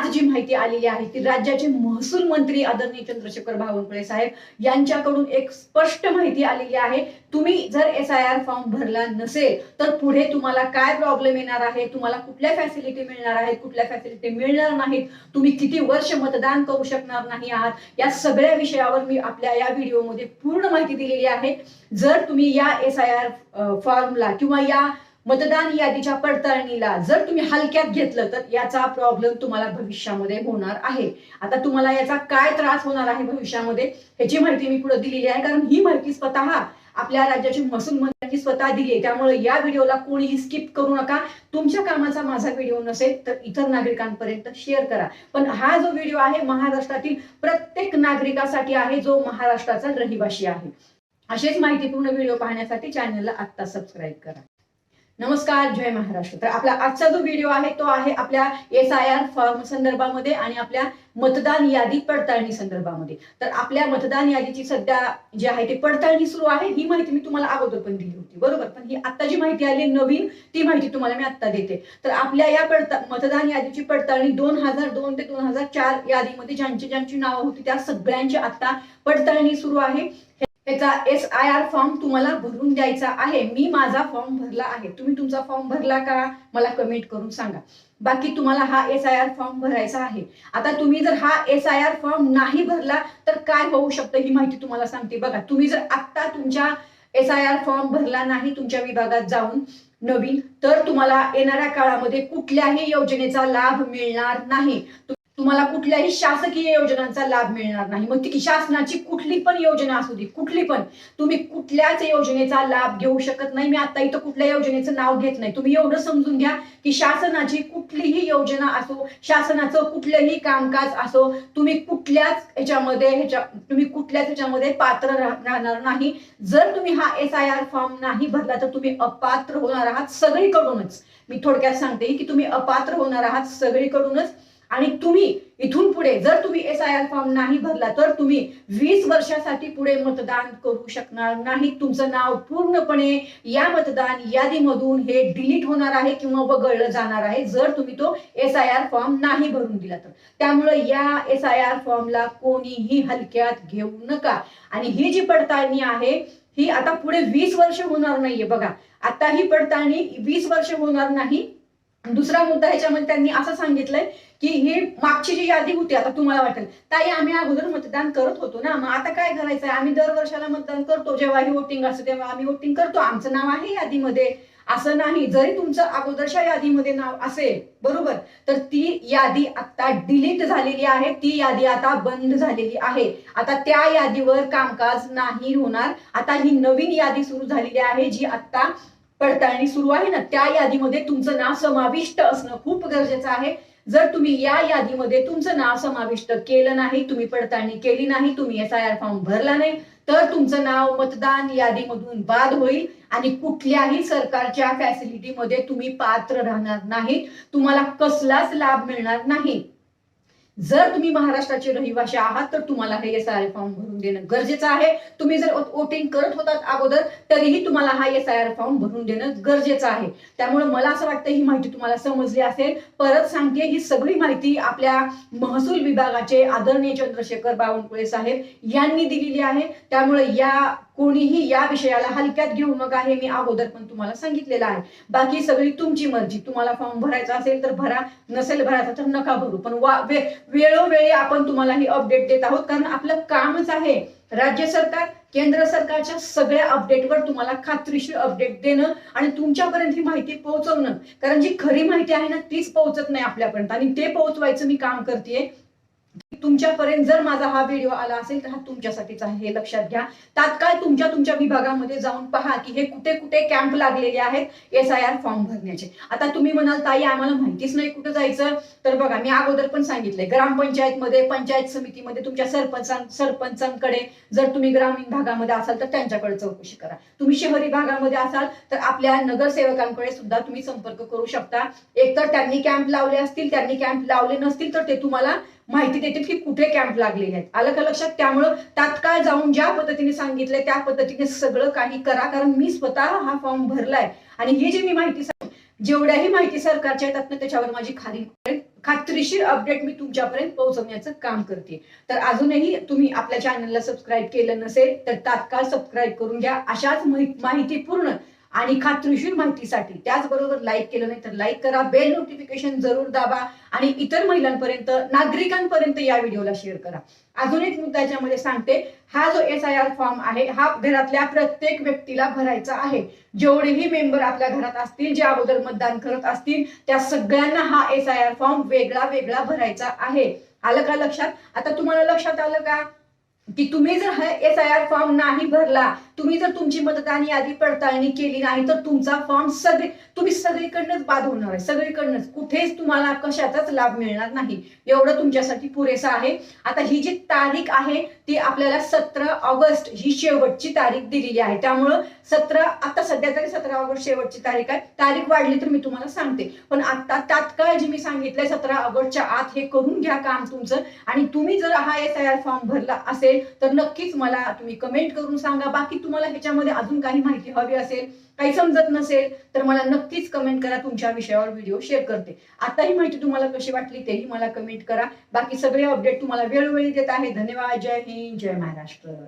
आज जी माहिती आलेली आहे ती राज्याचे महसूल मंत्री आदरणीय चंद्रशेखर बावनकुळे साहेब यांच्याकडून एक स्पष्ट माहिती आलेली आहे। तुम्ही जर SIR फॉर्म भरला नसेल तर पुढे तुम्हाला काय प्रॉब्लेम येणार आहे, तुम्हाला कुठल्या फॅसिलिटी मिळणार आहेत, कुठल्या फॅसिलिटी मिळणार नाहीत, तुम्ही किती वर्ष मतदान करू शकणार नाही आहात, या सगळ्या विषयावर मी आपल्या या व्हिडिओमध्ये पूर्ण माहिती दिलेली आहे। जर तुम्ही या SIR फॉर्मला किंवा या मतदान यादीच्या पडताळणीला जर तुम्ही हलक्यात घेतलं तर याचा प्रॉब्लेम तुम्हाला भविष्यामध्ये होणार आहे। आता तुम्हाला याचा काय त्रास होणार आहे भविष्यामध्ये ह्याची माहिती मी पुढे दिलेली आहे, कारण ही माहिती स्वतः आपल्या राज्याचे महसूल मंत्र्यांनी स्वतः दिली आहे। त्यामुळे या व्हिडिओला कोणीही स्किप करू नका। तुमच्या कामाचा माझा व्हिडिओ नसेल तर इतर नागरिकांपर्यंत शेअर करा। पण हा जो व्हिडिओ आहे महाराष्ट्रातील प्रत्येक नागरिकासाठी आहे जो महाराष्ट्राचा रहिवासी आहे। असेच माहितीपूर्ण व्हिडिओ पाहण्यासाठी चॅनलला आत्ता सबस्क्राईब करा। नमस्कार, जय महाराष्ट्र। तर आपला आजचा जो व्हिडिओ आहे तो आहे आपल्या SIR फॉर्म संदर्भामध्ये आणि आपल्या मतदान यादी पडताळणी संदर्भामध्ये। तर आपल्या मतदान यादीची सध्या जी आहे ती पडताळणी सुरू आहे। ही माहिती मी तुम्हाला अगोदर पण दिली होती, बरोबर, पण ही आता जी माहिती आली नवीन ती माहिती तुम्हाला मी आता देते। तर आपल्या या मतदान यादीची पडताळणी 2002 ते 2004 यादीमध्ये ज्यांची नावं होती त्या सगळ्यांची आता पडताळणी सुरू आहे। याचा SIR फॉर्म तुम्हाला भरून द्यायचा आहे। मी माझा फॉर्म भरला आहे, तुम्ही तुमचा फॉर्म भरला का मला कमेंट करून सांगा। बाकी तुम्हाला हा SIR फॉर्म भरायचा आहे। आता तुम्ही जर हा SIR फॉर्म नाही भरला तर काय होऊ शकतं ही माहिती तुम्हाला सांगते बघा। तुम्ही जर आता तुमच्या SIR फॉर्म भरला नाही तुमच्या विभागात जाऊन नवीन, तर तुम्हाला येणाऱ्या काळामध्ये कुठल्याही योजनेचा लाभ मिळणार नाही। तुम्हाला कुठल्याही शासकीय योजनांचा लाभ मिळणार नाही। मग ती शासनाची कुठली पण योजना असू दे, कुठली पण, तुम्ही कुठल्याच योजनेचा लाभ घेऊ शकत नाही। मी आता इथं कुठल्या योजनेचं नाव घेत नाही। तुम्ही एवढं समजून घ्या की शासनाची कुठलीही योजना असो, शासनाचं कुठलंही कामकाज असो, तुम्ही कुठल्याच ह्याच्यामध्ये पात्र राहणार नाही। जर तुम्ही हा SIR फॉर्म नाही भरला तर तुम्ही अपात्र होणार आहात सगळीकडूनच। मी थोडक्यात सांगते की तुम्ही अपात्र होणार आहात सगळीकडूनच। आणि तुम्ही इथून पुढे जर तुम्ही SIR फॉर्म नाही भरला तर तुम्ही 20 वर्षासाठी पुढे मतदान करू शकणार नाही। तुमचं नाव पूर्णपणे या मतदान यादीमधून हे डिलीट होणार आहे किंवा वगळलं जाणार आहे जर तुम्ही तो SIR फॉर्म नाही भरून दिला तर। त्यामुळे या SIR फॉर्मला कोणीही हलक्यात घेऊ नका। आणि ही जी पडताळणी आहे ही आता पुढे 20 वर्ष होणार नाहीये बघा। आता ही पडताळणी 20 वर्ष होणार नाही। दुसरा मुद्दा ह्याच्यामध्ये त्यांनी असं सांगितलंय की ही मागची जी यादी होती, आता तुम्हाला वाटेल ताई आम्ही अगोदर मतदान करत होतो ना, मग आता काय करायचंय, आम्ही दर वर्षाला मतदान करतो, जेव्हा ही वोटिंग असते तेव्हा आम्ही वोटिंग करतो, आमचं नाव आहे यादीमध्ये। असं नाही, जरी तुमचं अगोदरच्या यादीमध्ये नाव असेल बरोबर तर ती यादी आता डिलीट झालेली आहे, ती यादी आता बंद झालेली आहे। आता त्या यादीवर कामकाज नाही होणार। आता ही नवीन यादी सुरू झालेली आहे जी आता पडताळणी सुरू आहे ना, त्या यादीमध्ये तुमचं नाव समाविष्ट असणं खूप गरजेचं आहे। जर तुम्ही या यादीमध्ये तुमचं नाव समाविष्ट केलं नाही, तुम्ही पडताळणी केली नाही, तुम्ही SIR फॉर्म भरला नाही तर तुमचं नाव मतदान यादीमधून बाद होईल आणि कुठल्याही सरकारच्या फॅसिलिटीमध्ये तुम्ही पात्र राहणार नाही, तुम्हाला कसलाच लाभ मिळणार नाही। जर तुम्ही महाराष्ट्राचे रहिवासी आहात तर तुम्हाला हे SIR फॉर्म भरून देणं गरजेचं आहे। तुम्ही जर वोटिंग करत होतात अगोदर तरीही तुम्हाला हा SIR फॉर्म भरून देणं गरजेचं आहे। त्यामुळे मला असं वाटतं ही माहिती तुम्हाला समजली असेल। परत सांगते, ही सगळी माहिती आपल्या महसूल विभागाचे आदरणीय चंद्रशेखर बावनकुळे साहेब यांनी दिलेली आहे। त्यामुळे कोणीही या विषयाला हलक्यात घेऊ नका, हे मी अगोदर पण तुम्हाला सांगितलेलं आहे। बाकी सगळी तुमची मर्जी, तुम्हाला फॉर्म भरायचा असेल तर भरा, नसेल भरायचा तर नका भरू। पण वेळोवेळी आपण तुम्हाला ही अपडेट देत आहोत, कारण आपलं कामच आहे राज्य सरकार केंद्र सरकारच्या सगळ्या अपडेटवर तुम्हाला खात्रीशीर अपडेट देणं आणि तुमच्यापर्यंत ही माहिती पोहोचवणं। कारण जी खरी माहिती आहे ना तीच पोहोचत नाही आपल्यापर्यंत, आणि ते पोहोचवायचं मी काम करतेय तुमच्यापर्यंत। जर माझा हा व्हिडिओ आला असेल तर हा तुमच्यासाठीच आहे, हे लक्षात घ्या। तात्काळ तुमच्या विभागामध्ये जाऊन पहा की हे कुठे कुठे कॅम्प लागलेले आहेत SIR फॉर्म भरण्याचे। आता तुम्ही म्हणाल ताई आम्हाला माहितीच नाही कुठे जायचं, तर बघा मी अगोदर पण सांगितलंय, ग्रामपंचायतमध्ये, पंचायत समितीमध्ये तुमच्या सरपंचांकडे, जर तुम्ही ग्रामीण भागामध्ये असाल तर त्यांच्याकडे चौकशी करा। तुम्ही शहरी भागामध्ये असाल तर आपल्या नगरसेवकांकडे सुद्धा तुम्ही संपर्क करू शकता। एकतर त्यांनी कॅम्प लावले असतील, त्यांनी कॅम्प लावले नसतील तर ते तुम्हाला माहिती देतील की कुठे कॅम्प लागलेले आहेत। आलं का लक्षात? त्यामुळे तात्काळ जाऊन ज्या पद्धतीने सांगितलंय त्या पद्धतीने सगळं काही करा, कारण मी स्वतः हा फॉर्म भरलाय आणि ही जी मी माहिती जेवढ्याही माहिती सरकारच्या येतात ना त्याच्यावर माझी खात्रीशीर अपडेट मी तुमच्यापर्यंत पोहोचवण्याचं काम करते. तर अजूनही तुम्ही आपल्या चॅनलला सबस्क्राईब केलं नसेल तर तात्काळ सबस्क्राईब करून घ्या. अशाच माहितीपूर्ण आणि खात्रीशीर माहितीसाठी. त्याचबरोबर लाईक केलं नाही तर लाईक करा, बेल नोटिफिकेशन जरूर दाबा आणि इतर महिलांपर्यंत, नागरिकांपर्यंत या व्हिडिओला शेअर करा. अजून एक मुद्दा याच्यामध्ये सांगते, हा जो SIR फॉर्म आहे हा घरातल्या प्रत्येक व्यक्तीला भरायचा आहे. जेवढेही मेंबर आपल्या घरात असतील, जे अगोदर मतदान करत असतील, त्या सगळ्यांना हा SIR फॉर्म वेगळा वेगळा भरायचा आहे. आलं का लक्षात? आता तुम्हाला लक्षात आलं का की तुम्ही जर हा SIR फॉर्म नाही भरला, तुम्ही जर तुमची मतदान यादी पडताळणी केली नाही तर तुमचा फॉर्म तुम्ही सगळीकडनंच बाद होणार आहे. सगळीकडनंच कुठेच तुम्हाला कशाचाच लाभ मिळणार नाही. एवढं तुमच्यासाठी पुरेसं आहे. आता ही जी तारीख आहे ती आपल्याला 17 ऑगस्ट ही शेवटची तारीख दिलेली आहे. त्यामुळं आता सध्या तरी 17 ऑगस्ट शेवटची तारीख आहे. तारीख वाढली तर मी तुम्हाला सांगते, पण आता तात्काळ जी मी सांगितलंय 17 ऑगस्टच्या आत हे करून घ्या काम तुमचं. आणि तुम्ही जर हा SIR फॉर्म भरला असेल तर नक्कीच मला तुम्ही कमेंट करून सांगा. बाकी तुम्हाला ह्याच्यामध्ये अजून काही माहिती हवी असेल, काही समजत नसेल तर मला नक्कीच कमेंट करा. तुमच्या विषयावर व्हिडिओ शेअर करते. आता ही माहिती तुम्हाला कशी वाटली तेही मला कमेंट करा. बाकी सगळे अपडेट तुम्हाला वेळोवेळी देत आहे. धन्यवाद. जय हिंद, जय महाराष्ट्र.